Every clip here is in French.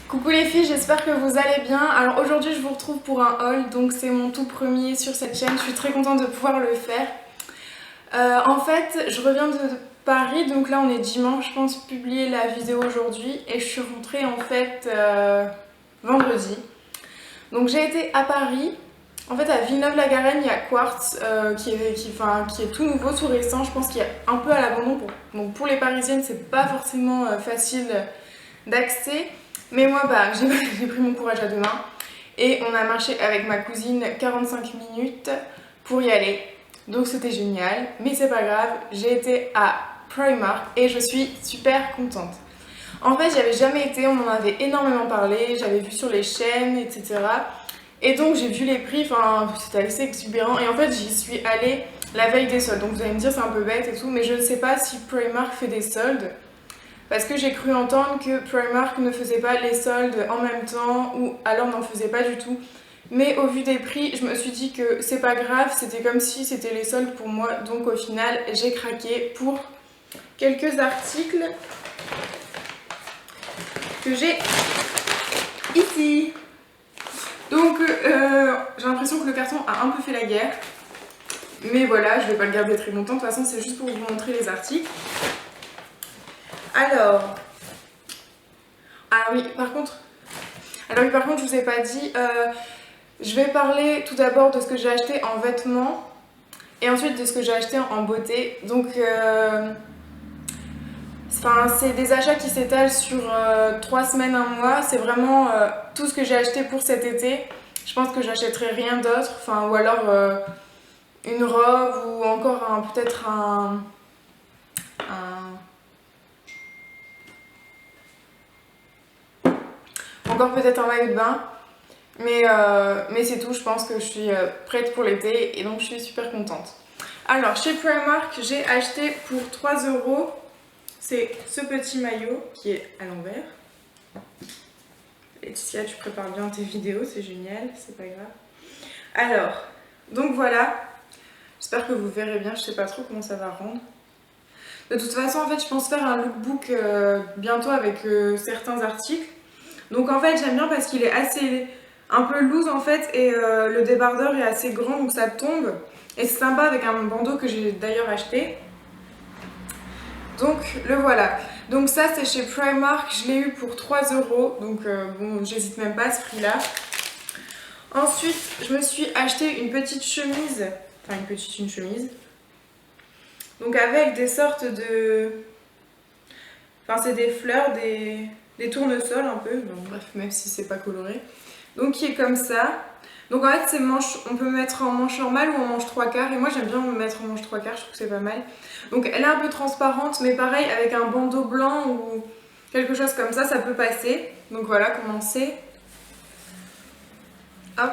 Coucou les filles, j'espère que vous allez bien. Alors aujourd'hui je vous retrouve pour un haul, donc c'est mon tout premier sur cette chaîne, je suis très contente de pouvoir le faire. En fait je reviens de Paris, donc là on est dimanche, je pense publier la vidéo aujourd'hui et je suis rentrée en fait vendredi. Donc j'ai été à Paris, en fait à Villeneuve-la-Garenne il y a Quartz qui est tout nouveau, tout récent, je pense qu'il est un peu à l'abandon. Donc pour les parisiennes c'est pas forcément facile d'accès. Mais moi, j'ai pris mon courage à deux mains et on a marché avec ma cousine 45 minutes pour y aller. Donc c'était génial, mais c'est pas grave, j'ai été à Primark et je suis super contente. En fait, j'avais jamais été, on m'en avait énormément parlé, j'avais vu sur les chaînes, etc. Et donc j'ai vu les prix, enfin c'était assez exubérant. Et en fait, j'y suis allée la veille des soldes. Donc vous allez me dire c'est un peu bête et tout, mais je ne sais pas si Primark fait des soldes. Parce que j'ai cru entendre que Primark ne faisait pas les soldes en même temps ou alors n'en faisait pas du tout. Mais au vu des prix, je me suis dit que c'est pas grave, c'était comme si c'était les soldes pour moi. Donc au final, j'ai craqué pour quelques articles que j'ai ici. Donc j'ai l'impression que le carton a un peu fait la guerre. Mais voilà, je vais pas le garder très longtemps. De toute façon, c'est juste pour vous montrer les articles. Alors, par contre, je vous ai pas dit, je vais parler tout d'abord de ce que j'ai acheté en vêtements et ensuite de ce que j'ai acheté en beauté. Donc, c'est des achats qui s'étalent sur 3 semaines, un mois. C'est vraiment tout ce que j'ai acheté pour cet été. Je pense que j'achèterai rien d'autre, ou alors une robe ou encore peut-être un maillot de bain. Mais c'est tout, je pense que je suis prête pour l'été et donc je suis super contente. Alors chez Primark, j'ai acheté pour 3 €, c'est ce petit maillot qui est à l'envers. Laetitia, tu prépares bien tes vidéos, c'est génial, c'est pas grave. Alors, donc voilà, j'espère que vous verrez bien, je sais pas trop comment ça va rendre. De toute façon, en fait, je pense faire un lookbook bientôt avec certains articles. Donc en fait, j'aime bien parce qu'il est assez un peu loose en fait et le débardeur est assez grand donc ça tombe et c'est sympa avec un bandeau que j'ai d'ailleurs acheté. Donc le voilà. Donc ça c'est chez Primark, je l'ai eu pour 3 € donc bon j'hésite même pas à ce prix là. Ensuite je me suis acheté une petite chemise, une chemise. Donc avec des sortes de... c'est des fleurs, des tournesols un peu, donc bref même si c'est pas coloré. Donc qui est comme ça. Donc en fait on peut mettre en manche normale ou en manche 3/4 et moi j'aime bien me mettre en manche 3/4, je trouve que c'est pas mal. Donc elle est un peu transparente mais pareil avec un bandeau blanc ou quelque chose comme ça, ça peut passer. Donc voilà comment c'est. Hop.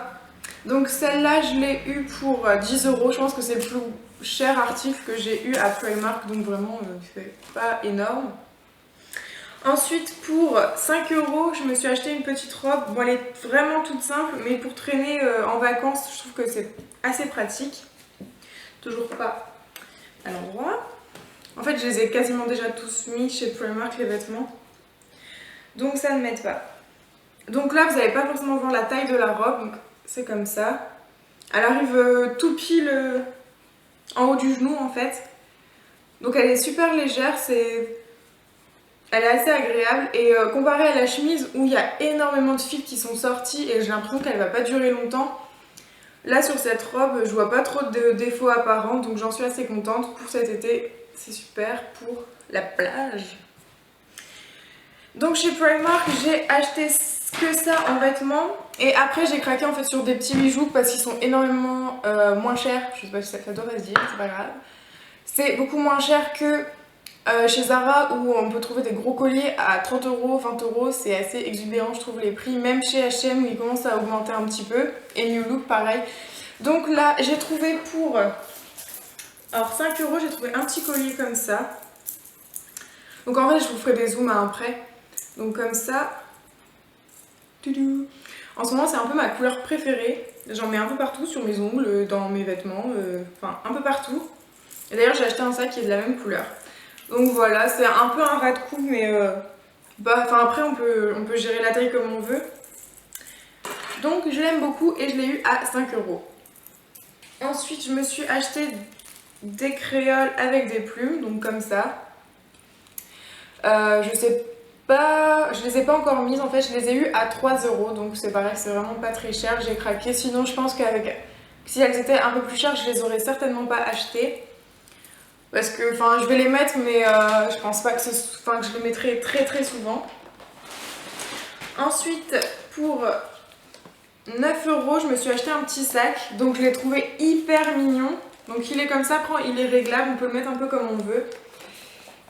Donc celle-là je l'ai eu pour 10 €, je pense que c'est le plus cher article que j'ai eu à Primark, donc vraiment c'est pas énorme. Ensuite, pour 5 €, je me suis acheté une petite robe. Bon, elle est vraiment toute simple, mais pour traîner en vacances, je trouve que c'est assez pratique. Toujours pas à l'endroit. En fait, je les ai quasiment déjà tous mis chez Primark, les vêtements. Donc ça ne m'aide pas. Donc là, vous n'allez pas forcément voir la taille de la robe. Donc c'est comme ça. Elle arrive tout pile en haut du genou, en fait. Donc elle est super légère, elle est assez agréable et comparée à la chemise où il y a énormément de fils qui sont sortis et j'ai l'impression qu'elle va pas durer longtemps. Là sur cette robe, je vois pas trop de défauts apparents donc j'en suis assez contente pour cet été. C'est super pour la plage. Donc chez Primark, j'ai acheté que ça en vêtements et après j'ai craqué en fait sur des petits bijoux parce qu'ils sont énormément moins chers. Je sais pas si ça doit se dire, c'est pas grave. C'est beaucoup moins cher que chez Zara où on peut trouver des gros colliers à 30 €, 20 €, c'est assez exubérant je trouve les prix, même chez H&M où ils commencent à augmenter un petit peu, et New Look pareil. Donc là j'ai trouvé pour 5 €, j'ai trouvé un petit collier comme ça. Donc en vrai je vous ferai des zooms après. Donc comme ça. En ce moment c'est un peu ma couleur préférée, j'en mets un peu partout sur mes ongles, dans mes vêtements, un peu partout. Et d'ailleurs j'ai acheté un sac qui est de la même couleur. Donc voilà, c'est un peu un ras de cou, mais Enfin après on peut gérer la taille comme on veut. Donc je l'aime beaucoup et je l'ai eu à 5 €. Ensuite je me suis acheté des créoles avec des plumes, donc comme ça. Je sais pas, je les ai pas encore mises en fait, je les ai eues à 3 €, donc c'est pareil, c'est vraiment pas très cher, j'ai craqué. Sinon je pense qu'avec, si elles étaient un peu plus chères, je les aurais certainement pas achetées. Parce que, enfin, je vais les mettre, mais je pense pas que, que je les mettrai très très souvent. Ensuite, pour 9 €, je me suis acheté un petit sac, donc je l'ai trouvé hyper mignon. Donc il est comme ça, il est réglable, on peut le mettre un peu comme on veut.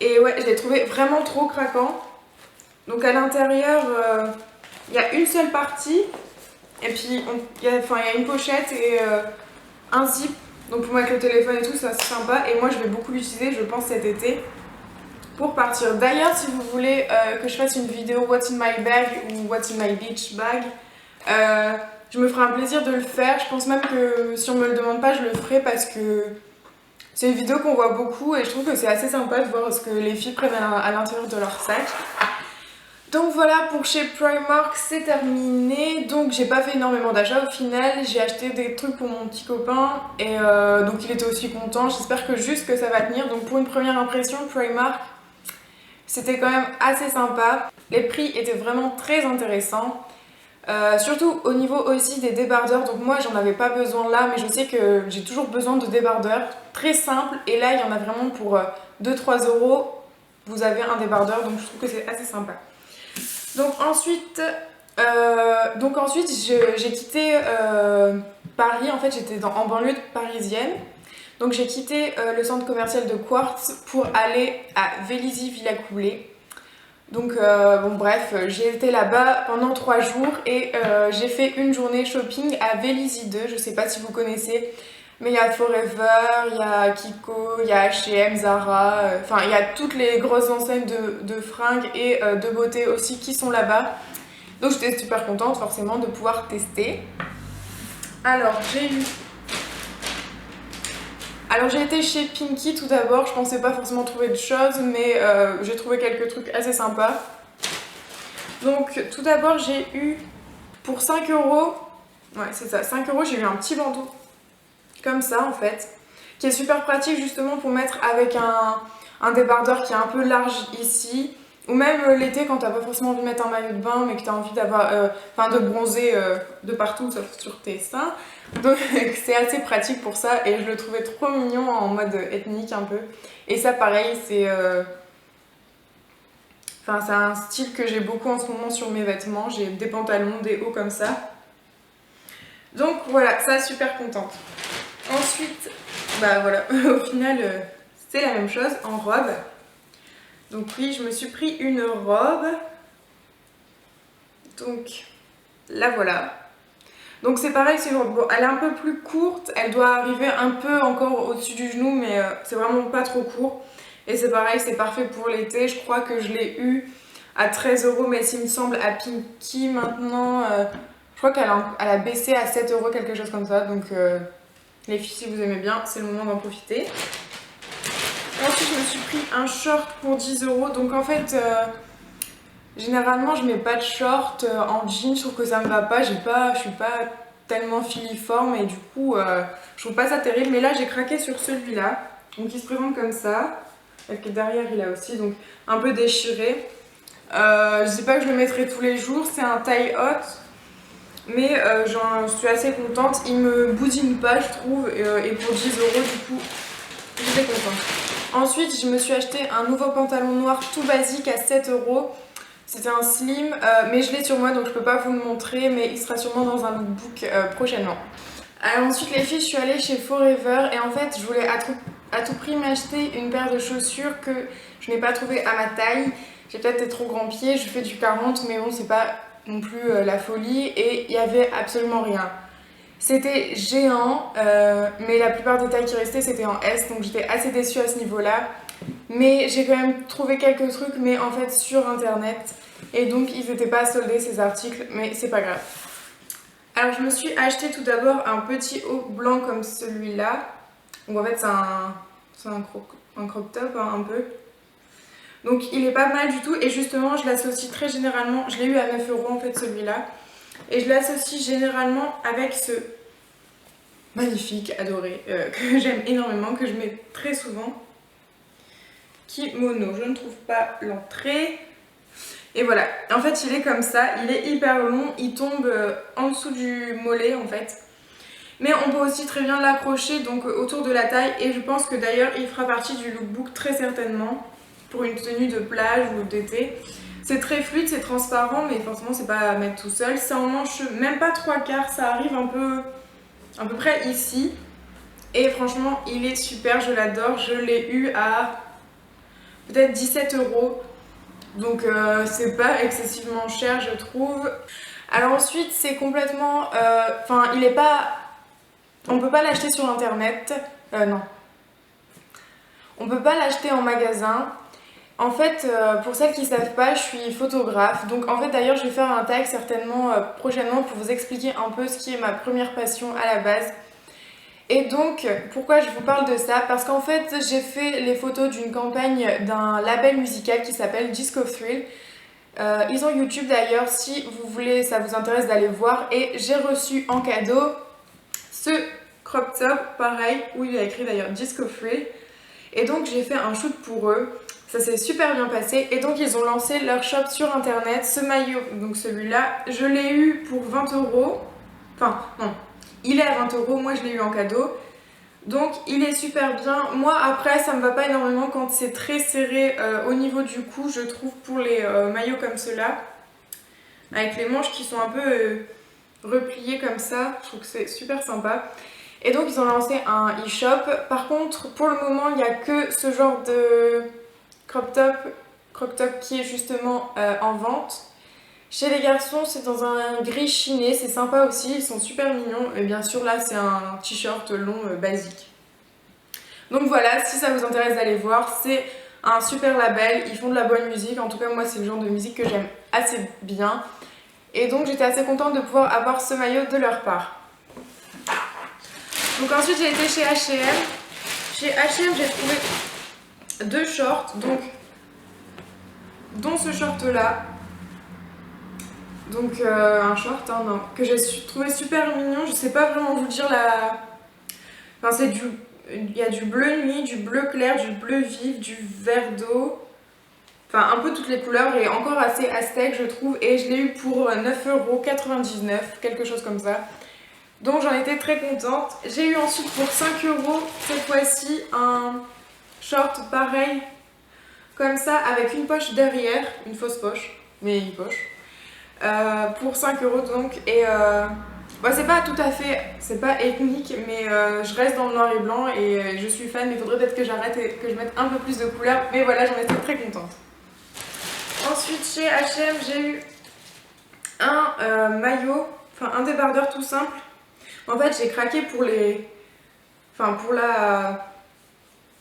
Et ouais, je l'ai trouvé vraiment trop craquant. Donc à l'intérieur, il y a une seule partie, et puis il y a une pochette et un zip. Donc pour mettre le téléphone et tout, ça c'est sympa. Et moi je vais beaucoup l'utiliser, je pense, cet été pour partir. D'ailleurs, si vous voulez que je fasse une vidéo What's in my bag ou What's in my beach bag, je me ferai un plaisir de le faire. Je pense même que si on me le demande pas, je le ferai parce que c'est une vidéo qu'on voit beaucoup et je trouve que c'est assez sympa de voir ce que les filles prennent à l'intérieur de leur sac. Donc voilà, pour chez Primark c'est terminé. Donc j'ai pas fait énormément d'achats au final, j'ai acheté des trucs pour mon petit copain et donc il était aussi content. J'espère que juste que ça va tenir. Donc pour une première impression, Primark c'était quand même assez sympa. Les prix étaient vraiment très intéressants. Surtout au niveau aussi des débardeurs. Donc moi j'en avais pas besoin là, mais je sais que j'ai toujours besoin de débardeurs très simples. Et là il y en a vraiment pour 2-3 €. Vous avez un débardeur, donc je trouve que c'est assez sympa. Donc ensuite j'ai quitté Paris. En fait j'étais en banlieue parisienne. Donc j'ai quitté le centre commercial de Quartz pour aller à Vélizy-Villacoublay. Donc bon bref, j'ai été là-bas pendant 3 jours et j'ai fait une journée shopping à Vélizy 2, je sais pas si vous connaissez, mais il y a Forever, il y a Kiko, il y a H&M, Zara, enfin il y a toutes les grosses enseignes de fringues et de beauté aussi qui sont là-bas. Donc j'étais super contente forcément de pouvoir tester. Alors j'ai été chez Pinky tout d'abord, je pensais pas forcément trouver de choses, mais j'ai trouvé quelques trucs assez sympas. Donc tout d'abord j'ai eu pour 5 €, ouais c'est ça, 5 €, j'ai eu un petit bandeau comme ça en fait, qui est super pratique justement pour mettre avec un débardeur qui est un peu large ici, ou même l'été quand t'as pas forcément envie de mettre un maillot de bain mais que t'as envie d'avoir, de bronzer de partout sauf sur tes seins. Donc c'est assez pratique pour ça et je le trouvais trop mignon en mode ethnique un peu. Et ça pareil c'est un style que j'ai beaucoup en ce moment sur mes vêtements. J'ai des pantalons, des hauts comme ça. Donc voilà, ça super contente. Ensuite, bah voilà, au final c'est la même chose en robe. Donc oui, je me suis pris une robe. Donc la voilà. Donc c'est pareil, bon, elle est un peu plus courte, elle doit arriver un peu encore au-dessus du genou, mais c'est vraiment pas trop court. Et c'est pareil, c'est parfait pour l'été. Je crois que je l'ai eu à 13 €, mais s'il me semble à Pinky maintenant, je crois qu'elle a baissé à 7 €, quelque chose comme ça. Donc les filles, si vous aimez bien, c'est le moment d'en profiter. Ensuite, je me suis pris un short pour 10 €. Donc en fait, généralement, je mets pas de short en jean, je trouve que ça me va pas. Je suis pas tellement filiforme et du coup, je trouve pas ça terrible. Mais là, j'ai craqué sur celui-là. Donc il se présente comme ça. Et puis derrière, il a aussi donc un peu déchiré. Je dis pas que je le mettrai tous les jours, c'est un taille haute. Mais j'en suis assez contente. Il me boudine pas, je trouve. Et pour 10 € du coup, j'étais contente. Ensuite, je me suis acheté un nouveau pantalon noir tout basique à 7 €. C'était un slim, mais je l'ai sur moi donc je peux pas vous le montrer, mais il sera sûrement dans un lookbook prochainement. Alors ensuite les filles, je suis allée chez Forever et en fait je voulais à tout prix m'acheter une paire de chaussures que je n'ai pas trouvé à ma taille. J'ai peut-être des trop grands pieds, je fais du 40 mais bon c'est pas non plus la folie et il y avait absolument rien. C'était géant, mais la plupart des tailles qui restaient c'était en S, donc j'étais assez déçue à ce niveau-là. Mais j'ai quand même trouvé quelques trucs, mais en fait sur internet. Et donc ils n'étaient pas soldés ces articles, mais c'est pas grave. Alors je me suis acheté tout d'abord un petit haut blanc comme celui-là. Donc en fait c'est un crop top hein, un peu. Donc il est pas mal du tout et justement je l'associe très généralement, je l'ai eu à 9 € en fait celui-là. Et je l'associe généralement avec ce magnifique, adoré, que j'aime énormément, que je mets très souvent. Kimono, je ne trouve pas l'entrée. Et voilà, en fait il est comme ça, il est hyper long, il tombe en dessous du mollet en fait. Mais on peut aussi très bien l'accrocher donc autour de la taille et je pense que d'ailleurs il fera partie du lookbook très certainement pour une tenue de plage ou d'été. C'est très fluide, c'est transparent mais forcément c'est pas à mettre tout seul. C'est en manche même pas 3/4, ça arrive un peu à peu près ici. Et franchement il est super, je l'adore, je l'ai eu à peut-être 17 €. Donc c'est pas excessivement cher je trouve. Alors ensuite c'est complètement... Enfin il est pas... On peut pas l'acheter sur internet. Non. On peut pas l'acheter en magasin. En fait, pour celles qui savent pas, je suis photographe. Donc en fait d'ailleurs je vais faire un tag certainement prochainement pour vous expliquer un peu ce qui est ma première passion à la base. Et donc pourquoi je vous parle de ça? Parce qu'en fait j'ai fait les photos d'une campagne d'un label musical qui s'appelle Disco Thrill. Ils ont YouTube d'ailleurs si vous voulez, ça vous intéresse d'aller voir. Et j'ai reçu en cadeau ce crop top, pareil, où il y a écrit d'ailleurs Disco Thrill. Et donc j'ai fait un shoot pour eux, ça s'est super bien passé. Et donc ils ont lancé leur shop sur internet, ce maillot, donc celui-là, je l'ai eu pour 20 €. Enfin non, il est à 20 €, moi je l'ai eu en cadeau. Donc il est super bien. Moi après ça me va pas énormément quand c'est très serré au niveau du cou, je trouve, pour les maillots comme ceux-là. Avec les manches qui sont un peu repliées comme ça, je trouve que c'est super sympa. Et donc ils ont lancé un e-shop. Par contre pour le moment il n'y a que ce genre de crop top qui est justement en vente. Chez les garçons c'est dans un gris chiné, c'est sympa aussi, ils sont super mignons. Et bien sûr là c'est un t-shirt long basique. Donc voilà, si ça vous intéresse d'aller voir, c'est un super label, ils font de la bonne musique. En tout cas moi c'est le genre de musique que j'aime assez bien. Et donc j'étais assez contente de pouvoir avoir ce maillot de leur part. Donc ensuite j'ai été chez H&M. Chez H&M j'ai trouvé deux shorts, donc dont ce short là. Donc un short non, que j'ai trouvé super mignon. Je sais pas vraiment vous dire la... Enfin c'est du... Il y a du bleu nuit, du bleu clair, du bleu vif, du vert d'eau. Enfin un peu toutes les couleurs et encore assez aztèque je trouve. Et je l'ai eu pour 9,99 €, quelque chose comme ça. Donc j'en étais très contente. J'ai eu ensuite pour 5 € cette fois-ci un short pareil comme ça avec une poche derrière, une fausse poche, mais une poche. Pour 5 € donc. Et bah, c'est pas tout à fait, c'est pas ethnique, mais je reste dans le noir et blanc et je suis fan. Mais il faudrait peut-être que j'arrête et que je mette un peu plus de couleurs. Mais voilà, j'en étais très contente. Ensuite chez H&M j'ai eu un maillot, enfin un débardeur tout simple. En fait, j'ai craqué pour les... Enfin, pour la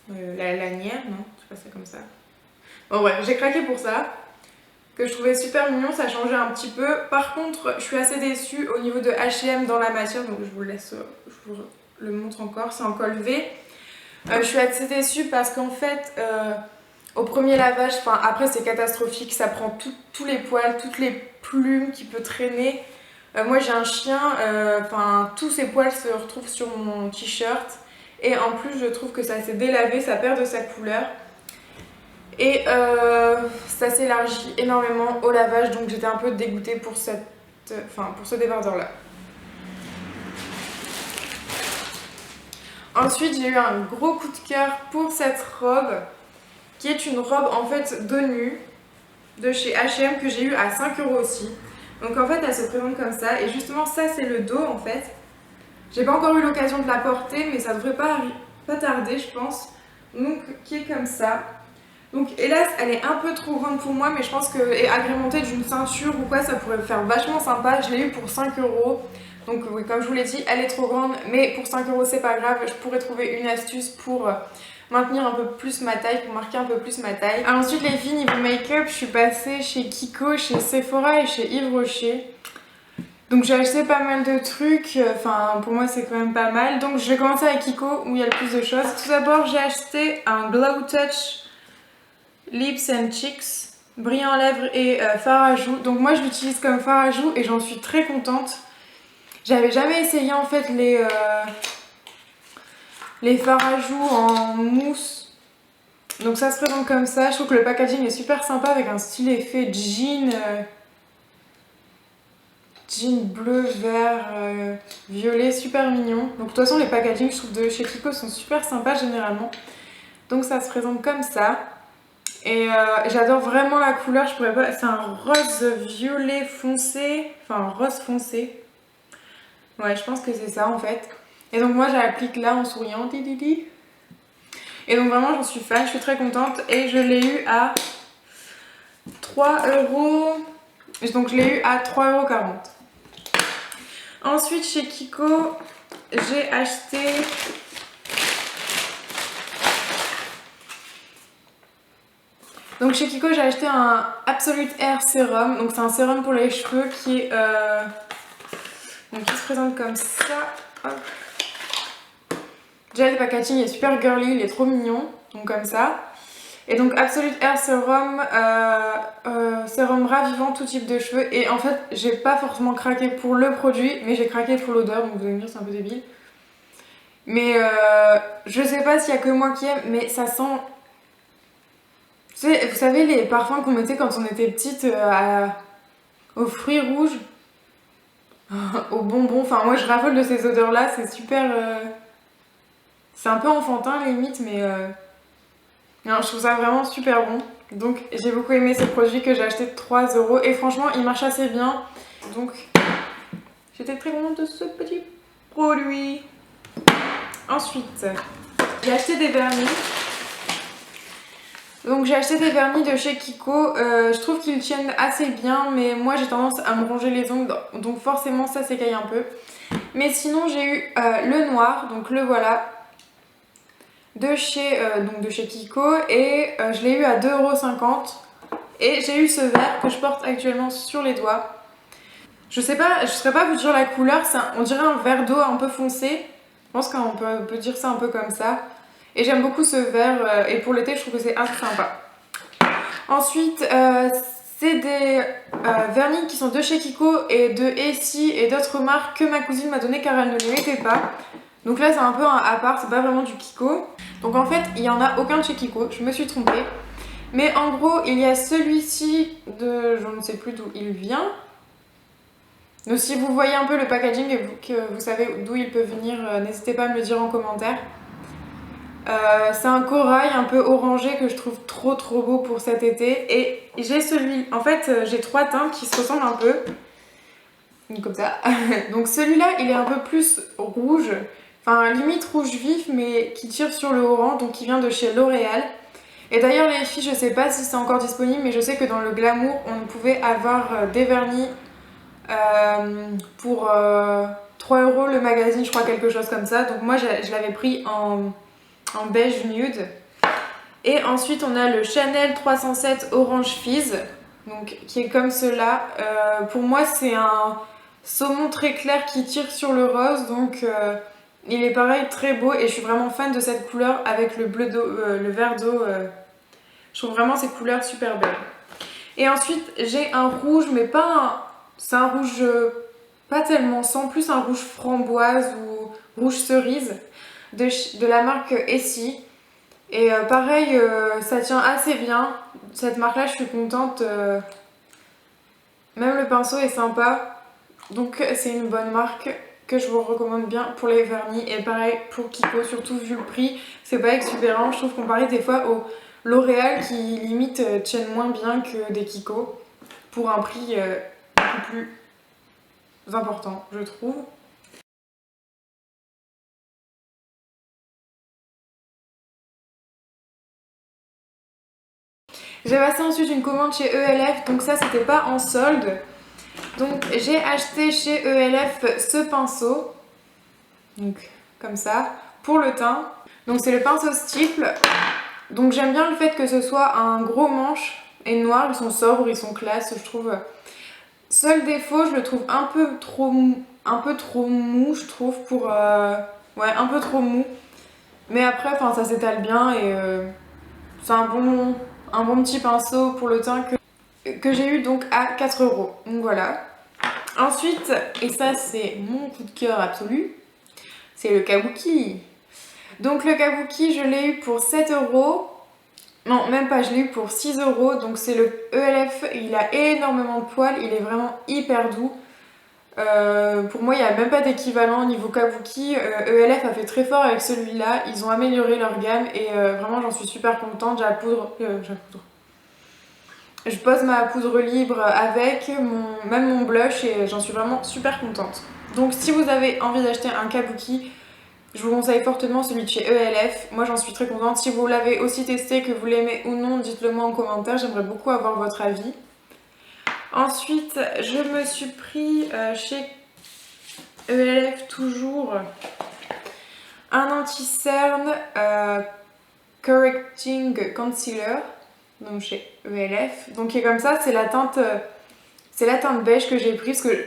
lanière, non? Je sais pas, c'est comme ça. Bon, bref, j'ai craqué pour ça, que je trouvais super mignon, ça changeait un petit peu. Par contre, je suis assez déçue au niveau de H&M dans la matière, donc je vous laisse, je vous le montre encore, c'est en col V. Je suis assez déçue parce qu'en fait, au premier lavage, enfin après c'est catastrophique, ça prend tous les poils, toutes les plumes qui peuvent traîner. Moi j'ai un chien, enfin tous ses poils se retrouvent sur mon t-shirt et en plus je trouve que ça s'est délavé, ça perd de sa couleur et ça s'élargit énormément au lavage, donc j'étais un peu dégoûtée pour pour ce débardeur là. Ensuite j'ai eu un gros coup de cœur pour cette robe qui est une robe en fait dos nu de chez H&M que j'ai eu à 5 € aussi. Donc en fait elle se présente comme ça et justement ça c'est le dos en fait. J'ai pas encore eu l'occasion de la porter mais ça devrait pas tarder je pense. Donc qui est comme ça. Donc hélas elle est un peu trop grande pour moi mais je pense que et agrémentée d'une ceinture ou quoi ça pourrait faire vachement sympa. Je l'ai eu pour 5 €. Donc oui, comme je vous l'ai dit elle est trop grande mais pour 5 € c'est pas grave. Je pourrais trouver une astuce pour maintenir un peu plus ma taille, pour marquer un peu plus ma taille. Alors ensuite les filles, niveau make-up, je suis passée chez Kiko, chez Sephora et chez Yves Rocher. Donc j'ai acheté pas mal de trucs, enfin pour moi c'est quand même pas mal. Donc je vais commencer avec Kiko où il y a le plus de choses. Tout d'abord j'ai acheté un Glow Touch Lips and Cheeks, brillant lèvres et fard à joues. Donc moi je l'utilise comme fard à joues et j'en suis très contente. J'avais jamais essayé en fait les fards à joues en mousse. Donc ça se présente comme ça. Je trouve que le packaging est super sympa avec un style effet jean. Jean bleu, vert, violet, super mignon. Donc de toute façon les packagings je trouve de chez Kiko sont super sympas généralement. Donc ça se présente comme ça. Et j'adore vraiment la couleur, je pourrais pas... C'est un rose violet foncé, enfin rose foncé. Ouais, je pense que c'est ça en fait. Et donc moi j'applique là en souriant. Et donc vraiment j'en suis fan, je suis très contente. Et je l'ai eu à 3€. Donc je l'ai eu à 3,40€. Ensuite chez Kiko, j'ai acheté... Donc chez Kiko j'ai acheté un Absolute Hair Serum. Donc c'est un sérum pour les cheveux qui est... Donc il se présente comme ça. Hop. Déjà le packaging est super girly, il est trop mignon. Donc comme ça. Et donc Absolute Hair Serum, sérum ravivant tout type de cheveux. Et en fait j'ai pas forcément craqué pour le produit, mais j'ai craqué pour l'odeur. Donc vous allez me dire c'est un peu débile. Mais je sais pas s'il y a que moi qui aime, mais ça sent... Vous savez les parfums qu'on mettait quand on était petite aux fruits rouges, aux bonbons. Enfin moi je raffole de ces odeurs là, c'est super... C'est un peu enfantin limite, mais non, je trouve ça vraiment super bon. Donc j'ai beaucoup aimé ce produit que j'ai acheté 3€ et franchement il marche assez bien. Donc j'étais très contente de ce petit produit. Ensuite j'ai acheté des vernis. Donc j'ai acheté des vernis de chez Kiko, je trouve qu'ils tiennent assez bien mais moi j'ai tendance à me ronger les ongles donc forcément ça s'écaille un peu. Mais sinon j'ai eu le noir, donc le voilà, de chez Kiko et je l'ai eu à 2,50€. Et j'ai eu ce vert que je porte actuellement sur les doigts. Je sais pas, je saurais pas vous dire la couleur, on dirait un vert d'eau un peu foncé. Je pense qu'on peut dire ça un peu comme ça. Et j'aime beaucoup ce vert et pour l'été je trouve que c'est assez sympa. Ensuite c'est des vernis qui sont de chez Kiko et de Essie et d'autres marques que ma cousine m'a donné car elle ne les mettait pas. Donc là c'est un peu un à part, c'est pas vraiment du Kiko. Donc en fait il n'y en a aucun de chez Kiko, je me suis trompée. Mais en gros il y a celui-ci de... je ne sais plus d'où il vient. Donc si vous voyez un peu le packaging et que vous savez d'où il peut venir, n'hésitez pas à me le dire en commentaire. C'est un corail un peu orangé que je trouve trop beau pour cet été. Et j'ai celui... En fait j'ai trois teintes qui se ressemblent un peu. Comme ça. Donc celui-là il est un peu plus rouge. Enfin limite rouge vif mais qui tire sur le orange. Donc qui vient de chez L'Oréal. Et d'ailleurs les filles je sais pas si c'est encore disponible mais je sais que dans le Glamour on pouvait avoir des vernis pour 3€ le magazine, je crois, quelque chose comme ça. Donc moi je l'avais pris en beige nude. Et ensuite on a le Chanel 307 Orange Fizz, donc qui est comme cela. Pour moi c'est un saumon très clair qui tire sur le rose, donc il est pareil très beau et je suis vraiment fan de cette couleur avec le bleu d'eau, le vert d'eau. Je trouve vraiment ces couleurs super belles. Et ensuite j'ai un rouge mais pas un... C'est un rouge pas tellement sans, plus un rouge framboise ou rouge cerise de la marque Essie. Et pareil, ça tient assez bien. Cette marque là je suis contente. Même le pinceau est sympa. Donc c'est une bonne marque que je vous recommande bien pour les vernis. Et pareil pour Kiko, surtout vu le prix. C'est pas exubérant, je trouve comparé des fois au L'Oréal qui limite tiennent moins bien que des Kiko. Pour un prix un peu plus important, je trouve. J'ai passé ensuite une commande chez ELF, donc ça c'était pas en solde. Donc j'ai acheté chez ELF ce pinceau, donc comme ça, pour le teint. Donc c'est le pinceau Stipple. Donc j'aime bien le fait que ce soit un gros manche et noir, ils sont sobres, ils sont classe, je trouve. Seul défaut, je le trouve un peu trop mou, je trouve, pour... ouais, un peu trop mou. Mais après, ça s'étale bien et c'est un un bon petit pinceau pour le teint que j'ai eu donc à 4 €. Donc voilà. Ensuite, et ça c'est mon coup de cœur absolu, c'est le kabuki. Donc le kabuki, je l'ai eu pour 7 €. Non, même pas, je l'ai eu pour 6 €. Donc c'est le ELF, il a énormément de poils, il est vraiment hyper doux. Pour moi, il n'y a même pas d'équivalent au niveau kabuki. ELF a fait très fort avec celui-là. Ils ont amélioré leur gamme et vraiment, j'en suis super contente. Je pose ma poudre libre avec, même mon blush et j'en suis vraiment super contente. Donc si vous avez envie d'acheter un kabuki, je vous conseille fortement celui de chez ELF. Moi j'en suis très contente. Si vous l'avez aussi testé, que vous l'aimez ou non, dites-le moi en commentaire. J'aimerais beaucoup avoir votre avis. Ensuite, je me suis pris chez ELF toujours un anti-cerne Correcting Concealer. Donc chez ELF. Donc qui est comme ça, c'est la teinte beige que j'ai prise parce que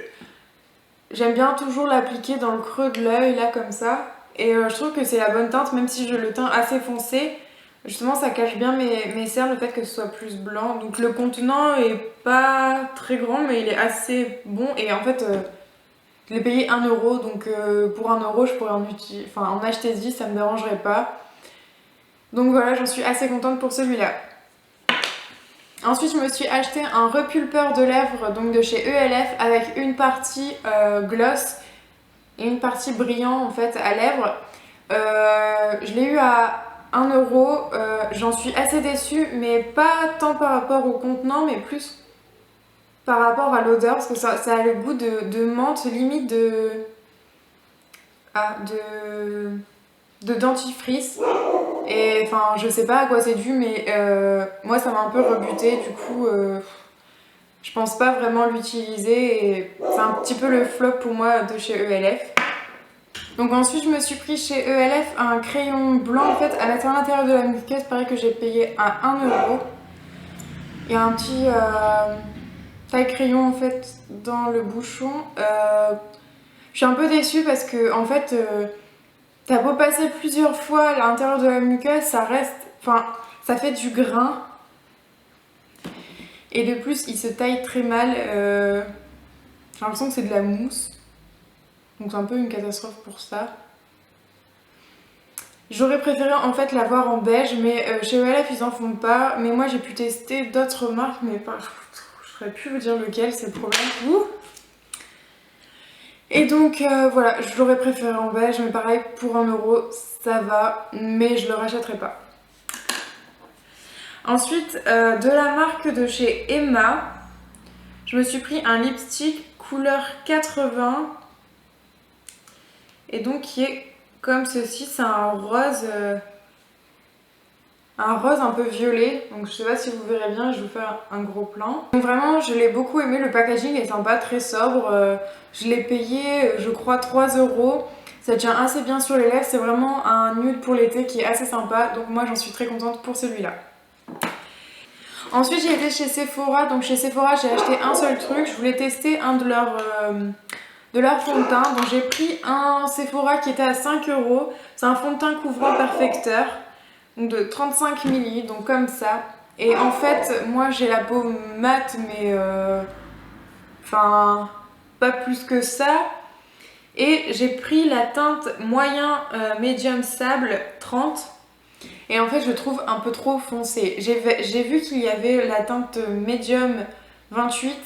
j'aime bien toujours l'appliquer dans le creux de l'œil là comme ça. Et je trouve que c'est la bonne teinte même si je le teins assez foncé. Justement ça cache bien mes cernes, le fait que ce soit plus blanc. Donc le contenant est pas très grand mais il est assez bon. Et en fait je l'ai payé 1 €. Donc pour 1 € je pourrais en acheter 10, ça me dérangerait pas. Donc voilà, j'en suis assez contente pour celui-là. Ensuite, je me suis acheté un repulpeur de lèvres donc de chez ELF avec une partie gloss et une partie brillant en fait à lèvres. Je l'ai eu à 1 €. J'en suis assez déçue, mais pas tant par rapport au contenant, mais plus par rapport à l'odeur parce que ça a le goût de menthe, limite de dentifrice. Et enfin, je sais pas à quoi c'est dû, mais moi ça m'a un peu rebuté. Du coup, je pense pas vraiment l'utiliser. Et c'est un petit peu le flop pour moi de chez ELF. Donc ensuite, je me suis pris chez ELF un crayon blanc en fait à mettre à l'intérieur de la muqueuse. Pareil que j'ai payé à 1 €. Il y a un petit taille crayon en fait dans le bouchon. Je suis un peu déçue parce que en fait. T'as beau passer plusieurs fois à l'intérieur de la muqueuse, ça reste... Enfin, ça fait du grain. Et de plus, il se taille très mal. J'ai l'impression que c'est de la mousse. Donc c'est un peu une catastrophe pour ça. J'aurais préféré en fait l'avoir en beige, mais chez ELF ils en font pas. Mais moi j'ai pu tester d'autres marques, mais pas... je saurais plus vous dire lequel, c'est le problème. Ouh. Et donc voilà, je l'aurais préféré en beige, mais pareil, pour 1 € ça va, mais je le rachèterai pas. Ensuite, de la marque de chez Emma, je me suis pris un lipstick couleur 80. Et donc qui est comme ceci, c'est un rose un peu violet. Donc je sais pas si vous verrez bien, je vais vous faire un gros plan. Donc vraiment, je l'ai beaucoup aimé, le packaging est sympa, très sobre. Je l'ai payé, je crois, 3 €. Ça tient assez bien sur les lèvres, c'est vraiment un nude pour l'été qui est assez sympa. Donc moi, j'en suis très contente pour celui-là. Ensuite, j'ai été chez Sephora. Donc chez Sephora, j'ai acheté un seul truc. Je voulais tester un de leurs fonds de teint. Donc j'ai pris un Sephora qui était à 5 €. C'est un fond de teint couvrant perfecteur. Donc de 35 ml, donc comme ça. Et en fait, moi j'ai la peau mate, mais enfin, pas plus que ça. Et j'ai pris la teinte moyen médium sable 30. Et en fait, je le trouve un peu trop foncé. J'ai vu qu'il y avait la teinte médium 28.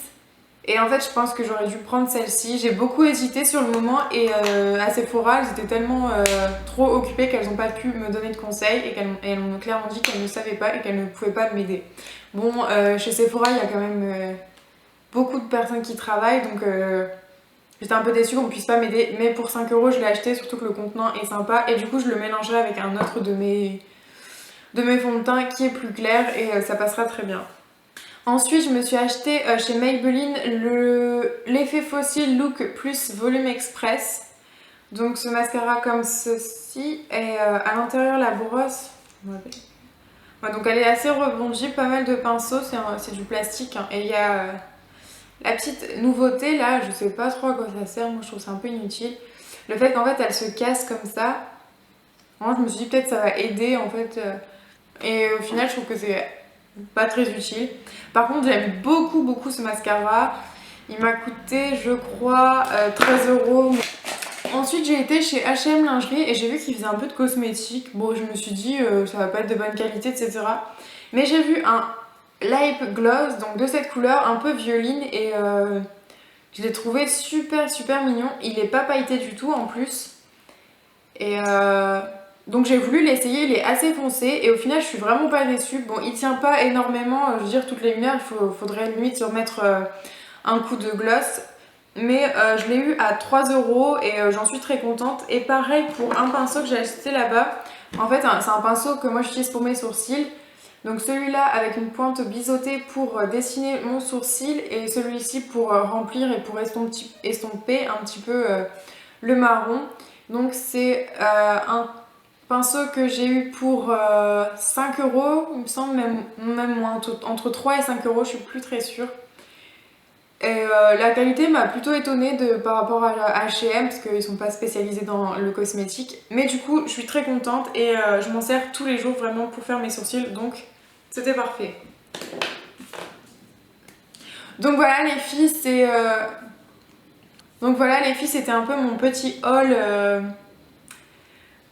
Et en fait, je pense que j'aurais dû prendre celle-ci. J'ai beaucoup hésité sur le moment et à Sephora, elles étaient tellement trop occupées qu'elles n'ont pas pu me donner de conseils et elles m'ont clairement dit qu'elles ne savaient pas et qu'elles ne pouvaient pas m'aider. Bon, chez Sephora, il y a quand même beaucoup de personnes qui travaillent, donc j'étais un peu déçue qu'on ne puisse pas m'aider. Mais pour 5 € je l'ai acheté, surtout que le contenant est sympa. Et du coup, je le mélangerai avec un autre de mes fonds de teint qui est plus clair et ça passera très bien. Ensuite, je me suis acheté chez Maybelline l'effet fossile Look Plus Volume Express. Donc ce mascara comme ceci et à l'intérieur la brosse. Ouais, donc elle est assez rebondie, pas mal de pinceaux, c'est du plastique. Hein. Et il y a la petite nouveauté là, je sais pas trop à quoi ça sert, moi je trouve ça un peu inutile. Le fait qu'en fait elle se casse comme ça. Moi je me suis dit peut-être ça va aider en fait. Et au final je trouve que c'est pas très utile. Par contre j'aime beaucoup ce mascara. Il m'a coûté je crois 13 €. Ensuite j'ai été chez H&M Lingerie et j'ai vu qu'ils faisaient un peu de cosmétiques. Bon je me suis dit ça va pas être de bonne qualité etc. Mais j'ai vu un Lip Gloss donc de cette couleur un peu violine et je l'ai trouvé super mignon. Il est pas pailleté du tout en plus. Et donc j'ai voulu l'essayer, il est assez foncé et au final je suis vraiment pas déçue. Bon il tient pas énormément, je veux dire toutes les lumières il faudrait limite se remettre un coup de gloss. Mais je l'ai eu à 3 € et j'en suis très contente. Et pareil pour un pinceau que j'ai acheté là-bas. En fait c'est un pinceau que moi j'utilise pour mes sourcils. Donc celui-là avec une pointe biseautée pour dessiner mon sourcil et celui-ci pour remplir et pour estomper un petit peu le marron. Donc c'est un pinceau que j'ai eu pour 5 €, il me semble, même moins, entre 3 et 5 €, je suis plus très sûre. Et la qualité m'a plutôt étonnée par rapport à H&M parce qu'ils sont pas spécialisés dans le cosmétique. Mais du coup, je suis très contente et je m'en sers tous les jours vraiment pour faire mes sourcils, donc c'était parfait. Donc voilà les filles, c'était un peu mon petit haul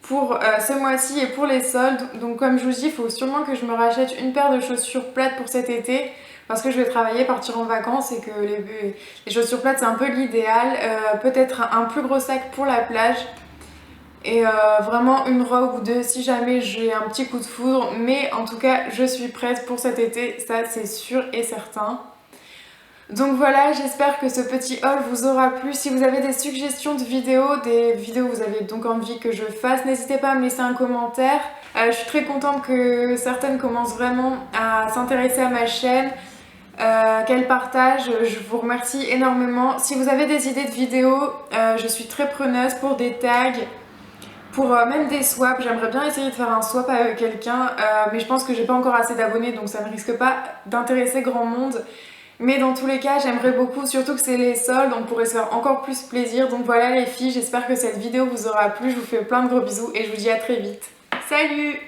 pour ce mois-ci et pour les soldes. Donc comme je vous dis, il faut sûrement que je me rachète une paire de chaussures plates pour cet été parce que je vais travailler, partir en vacances et que les chaussures plates c'est un peu l'idéal. Peut-être un plus gros sac pour la plage et vraiment une robe ou deux si jamais j'ai un petit coup de foudre. Mais en tout cas, je suis prête pour cet été, ça c'est sûr et certain. Donc voilà, j'espère que ce petit haul vous aura plu. Si vous avez des suggestions de vidéos, des vidéos que vous avez donc envie que je fasse, n'hésitez pas à me laisser un commentaire. Je suis très contente que certaines commencent vraiment à s'intéresser à ma chaîne, qu'elles partagent. Je vous remercie énormément. Si vous avez des idées de vidéos, je suis très preneuse pour des tags, pour même des swaps. J'aimerais bien essayer de faire un swap avec quelqu'un, mais je pense que j'ai pas encore assez d'abonnés, donc ça ne risque pas d'intéresser grand monde. Mais dans tous les cas, j'aimerais beaucoup, surtout que c'est les soldes, on pourrait se faire encore plus plaisir. Donc voilà les filles, j'espère que cette vidéo vous aura plu. Je vous fais plein de gros bisous et je vous dis à très vite. Salut!